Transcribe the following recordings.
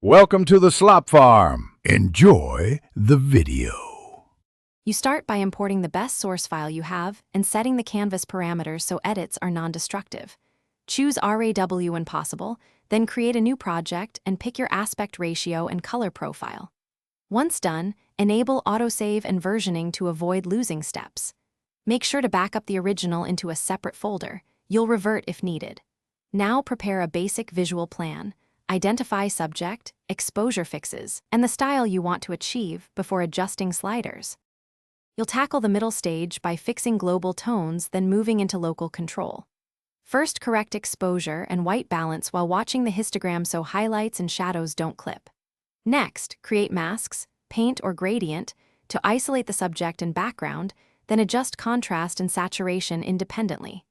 Welcome to the Slop Farm. Enjoy the video. You start by importing the best source file you have and setting the canvas parameters so edits are non-destructive. Choose RAW when possible, then create a new project and pick your aspect ratio and color profile. Once done, enable autosave and versioning to avoid losing steps. Make sure to back up the original into a separate folder. You'll revert if needed. Now prepare a basic visual plan. Identify subject, exposure fixes, and the style you want to achieve before adjusting sliders. You'll tackle the middle stage by fixing global tones, then moving into local control. First, correct exposure and white balance while watching the histogram so highlights and shadows don't clip. Next, create masks, paint or gradient to isolate the subject and background, then adjust contrast and saturation independently.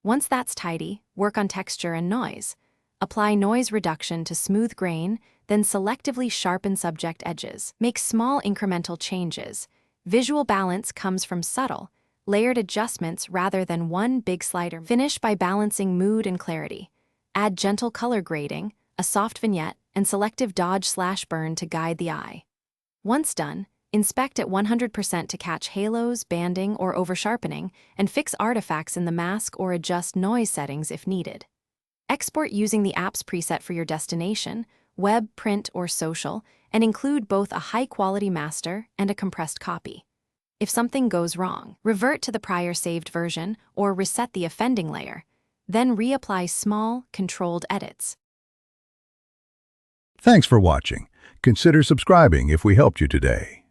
Once that's tidy, work on texture and noise. Apply noise reduction to smooth grain, then selectively sharpen subject edges. Make small incremental changes. Visual balance comes from subtle, layered adjustments rather than one big slider. Finish by balancing mood and clarity. Add gentle color grading, a soft vignette, and selective dodge/burn to guide the eye. Once done, inspect at 100% to catch halos, banding, or over-sharpening, and fix artifacts in the mask or adjust noise settings if needed. Export using the apps preset for your destination, web, print, or social, and include both a high-quality master and a compressed copy. If something goes wrong, revert to the prior saved version or reset the offending layer. Then reapply small, controlled edits. Thanks for watching. Consider subscribing if we helped you today.